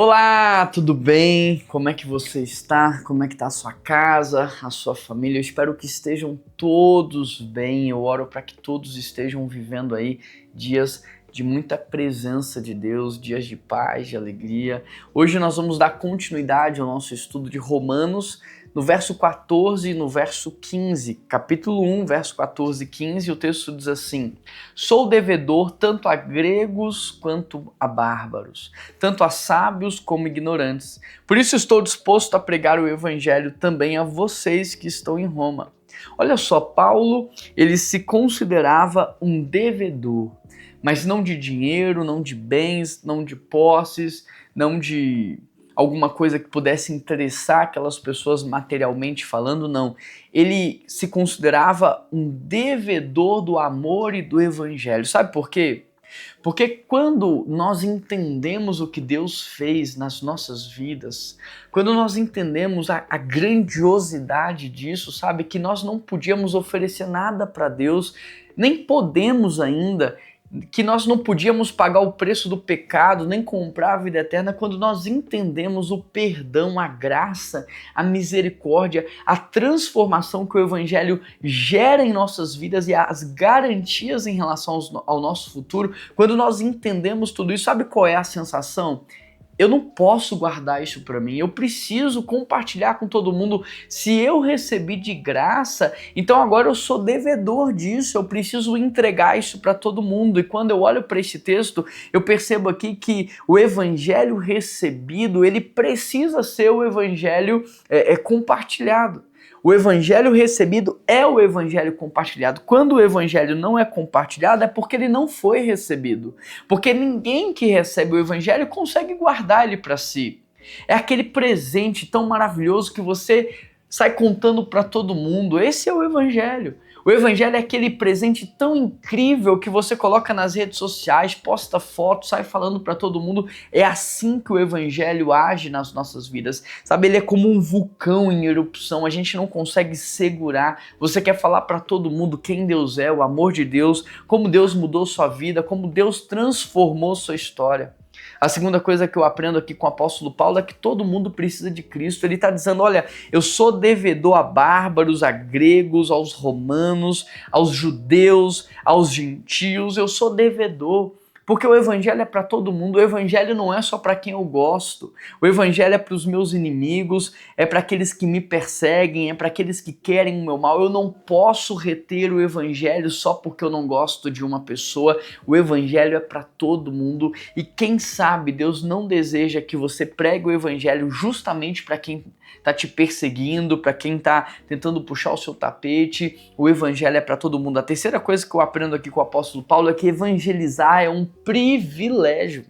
Olá, tudo bem? Como é que você está? Como é que está a sua casa, a sua família? Eu espero que estejam todos bem. Eu oro para que todos estejam vivendo aí dias de muita presença de Deus, dias de paz, de alegria. Hoje nós vamos dar continuidade ao nosso estudo de Romanos, no verso 14 e no verso 15. Capítulo 1, verso 14 e 15, o texto diz assim: Sou devedor tanto a gregos quanto a bárbaros, tanto a sábios como ignorantes. Por isso estou disposto a pregar o evangelho também a vocês que estão em Roma. Olha só, Paulo, ele se considerava um devedor, mas não de dinheiro, não de bens, não de posses, não de alguma coisa que pudesse interessar aquelas pessoas materialmente falando, não. Ele se considerava um devedor do amor e do evangelho. Sabe por quê? Porque quando nós entendemos o que Deus fez nas nossas vidas, quando nós entendemos a grandiosidade disso, sabe, que nós não podíamos oferecer nada para Deus, nem podemos ainda, que nós não podíamos pagar o preço do pecado, nem comprar a vida eterna, quando nós entendemos o perdão, a graça, a misericórdia, a transformação que o Evangelho gera em nossas vidas e as garantias em relação ao nosso futuro, quando nós entendemos tudo isso, sabe qual é a sensação? Eu não posso guardar isso para mim, eu preciso compartilhar com todo mundo. Se eu recebi de graça, então agora eu sou devedor disso, eu preciso entregar isso para todo mundo. E quando eu olho para esse texto, eu percebo aqui que o evangelho recebido, ele precisa ser o evangelho compartilhado. O evangelho recebido é o evangelho compartilhado. Quando o evangelho não é compartilhado, é porque ele não foi recebido. Porque ninguém que recebe o evangelho consegue guardar ele para si. É aquele presente tão maravilhoso que você sai contando para todo mundo. Esse é o evangelho. O evangelho é aquele presente tão incrível que você coloca nas redes sociais, posta foto, sai falando para todo mundo. É assim que o evangelho age nas nossas vidas. Sabe, ele é como um vulcão em erupção, a gente não consegue segurar. Você quer falar para todo mundo quem Deus é, o amor de Deus, como Deus mudou sua vida, como Deus transformou sua história. A segunda coisa que eu aprendo aqui com o apóstolo Paulo é que todo mundo precisa de Cristo. Ele está dizendo, olha, eu sou devedor a bárbaros, a gregos, aos romanos, aos judeus, aos gentios, eu sou devedor. Porque o evangelho é para todo mundo, o evangelho não é só para quem eu gosto, o evangelho é para os meus inimigos, é para aqueles que me perseguem, é para aqueles que querem o meu mal. Eu não posso reter o evangelho só porque eu não gosto de uma pessoa, o evangelho é para todo mundo e quem sabe Deus não deseja que você pregue o evangelho justamente para quem está te perseguindo, para quem está tentando puxar o seu tapete. O evangelho é para todo mundo. A terceira coisa que eu aprendo aqui com o apóstolo Paulo é que evangelizar é um privilégio.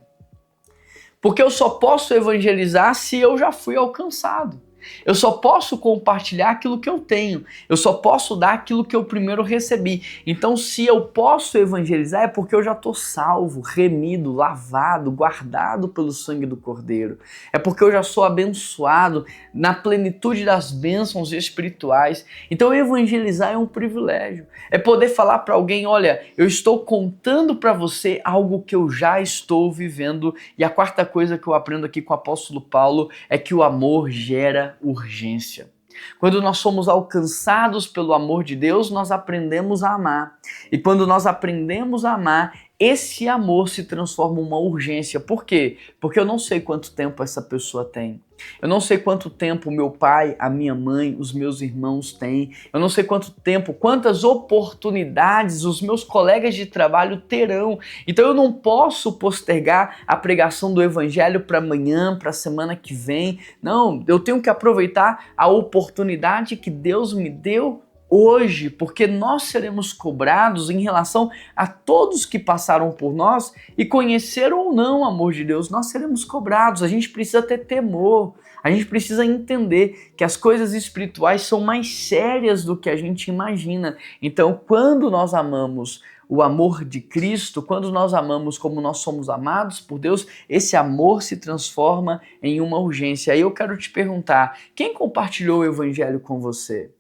Porque eu só posso evangelizar se eu já fui alcançado. Eu só posso compartilhar aquilo que eu tenho. Eu só posso dar aquilo que eu primeiro recebi. Então, se eu posso evangelizar, é porque eu já estou salvo, remido, lavado, guardado pelo sangue do Cordeiro. É porque eu já sou abençoado na plenitude das bênçãos espirituais. Então, evangelizar é um privilégio. É poder falar para alguém, olha, eu estou contando para você algo que eu já estou vivendo. E a quarta coisa que eu aprendo aqui com o apóstolo Paulo é que o amor gera urgência. Quando nós somos alcançados pelo amor de Deus, nós aprendemos a amar. E quando nós aprendemos a amar, esse amor se transforma em uma urgência. Por quê? Porque eu não sei quanto tempo essa pessoa tem. Eu não sei quanto tempo o meu pai, a minha mãe, os meus irmãos têm. Eu não sei quanto tempo, quantas oportunidades os meus colegas de trabalho terão. Então eu não posso postergar a pregação do evangelho para amanhã, para a semana que vem. Não, eu tenho que aproveitar a oportunidade que Deus me deu hoje, porque nós seremos cobrados em relação a todos que passaram por nós e conheceram ou não o amor de Deus. Nós seremos cobrados, a gente precisa ter temor, a gente precisa entender que as coisas espirituais são mais sérias do que a gente imagina. Então, quando nós amamos o amor de Cristo, quando nós amamos como nós somos amados por Deus, esse amor se transforma em uma urgência. Aí eu quero te perguntar, quem compartilhou o evangelho com você?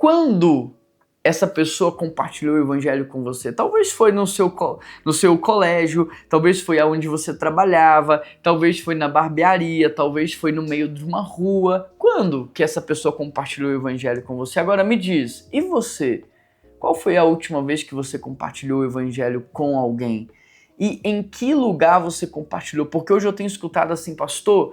Quando essa pessoa compartilhou o evangelho com você? Talvez foi no seu colégio, talvez foi aonde você trabalhava, talvez foi na barbearia, talvez foi no meio de uma rua. Quando que essa pessoa compartilhou o evangelho com você? Agora me diz, e você? Qual foi a última vez que você compartilhou o evangelho com alguém? E em que lugar você compartilhou? Porque hoje eu tenho escutado assim, pastor,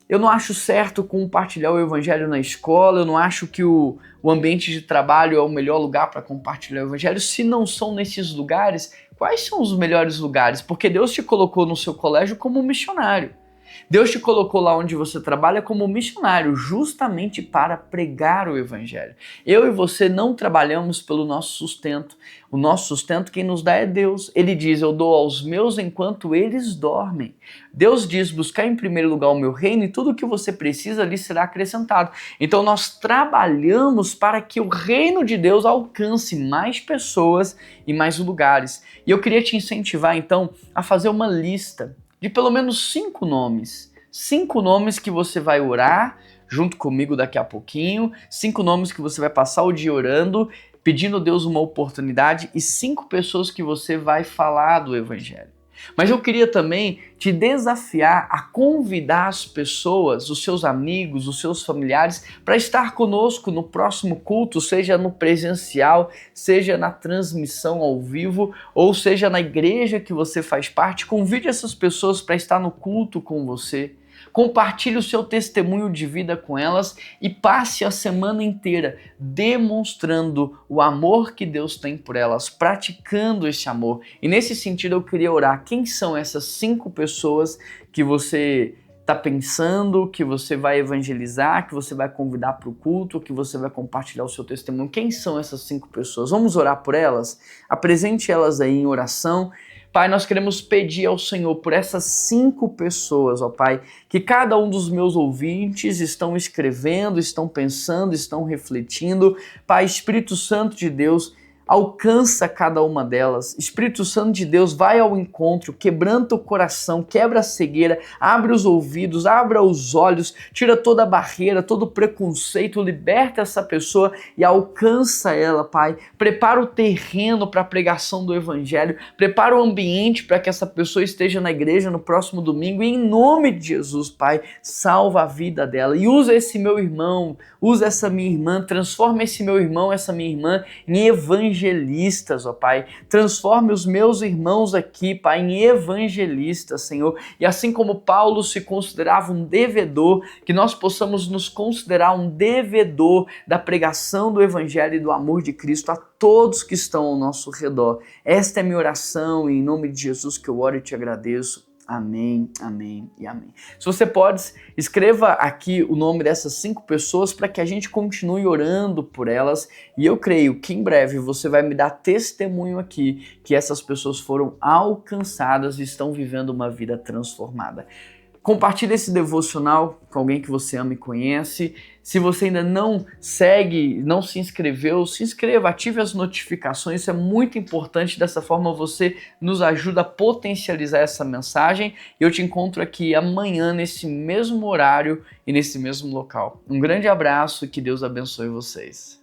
eu não acho certo compartilhar o evangelho na escola, eu não acho que o ambiente de trabalho é o melhor lugar para compartilhar o evangelho. Se não são nesses lugares, quais são os melhores lugares? Porque Deus te colocou no seu colégio como missionário. Deus te colocou lá onde você trabalha como missionário, justamente para pregar o evangelho. Eu e você não trabalhamos pelo nosso sustento. O nosso sustento quem nos dá é Deus. Ele diz, eu dou aos meus enquanto eles dormem. Deus diz, buscar em primeiro lugar o meu reino e tudo o que você precisa lhe será acrescentado. Então nós trabalhamos para que o reino de Deus alcance mais pessoas e mais lugares. E eu queria te incentivar então a fazer uma lista de pelo menos 5 nomes. 5 nomes que você vai orar junto comigo daqui a pouquinho. 5 nomes que você vai passar o dia orando, pedindo a Deus uma oportunidade. E 5 pessoas que você vai falar do evangelho. Mas eu queria também te desafiar a convidar as pessoas, os seus amigos, os seus familiares, para estar conosco no próximo culto, seja no presencial, seja na transmissão ao vivo, ou seja na igreja que você faz parte. Convide essas pessoas para estar no culto com você. Compartilhe o seu testemunho de vida com elas e passe a semana inteira demonstrando o amor que Deus tem por elas, praticando esse amor. E nesse sentido eu queria orar. Quem são essas 5 pessoas que você está pensando, que você vai evangelizar, que você vai convidar para o culto, que você vai compartilhar o seu testemunho? Quem são essas 5 pessoas? Vamos orar por elas? Apresente elas aí em oração. Pai, nós queremos pedir ao Senhor por essas 5 pessoas, ó Pai, que cada um dos meus ouvintes estão escrevendo, estão pensando, estão refletindo. Pai, Espírito Santo de Deus, alcança cada uma delas. Espírito Santo de Deus, vai ao encontro, quebranta o coração, quebra a cegueira, abre os ouvidos, abra os olhos, tira toda a barreira, todo o preconceito, liberta essa pessoa e alcança ela, Pai. Prepara o terreno para a pregação do Evangelho, prepara o ambiente para que essa pessoa esteja na igreja no próximo domingo e em nome de Jesus, Pai, salva a vida dela e usa esse meu irmão, usa essa minha irmã, transforma esse meu irmão, essa minha irmã em evangelistas, ó Pai. Transforme os meus irmãos aqui, Pai, em evangelistas, Senhor. E assim como Paulo se considerava um devedor, que nós possamos nos considerar um devedor da pregação do Evangelho e do amor de Cristo a todos que estão ao nosso redor. Esta é minha oração e em nome de Jesus que eu oro e te agradeço. Amém, amém e amém. Se você pode, escreva aqui o nome dessas 5 pessoas para que a gente continue orando por elas e eu creio que em breve você vai me dar testemunho aqui que essas pessoas foram alcançadas e estão vivendo uma vida transformada. Compartilhe esse devocional com alguém que você ama e conhece. Se você ainda não segue, não se inscreveu, se inscreva, ative as notificações, isso é muito importante. Dessa forma você nos ajuda a potencializar essa mensagem. Eu te encontro aqui amanhã nesse mesmo horário e nesse mesmo local. Um grande abraço e que Deus abençoe vocês.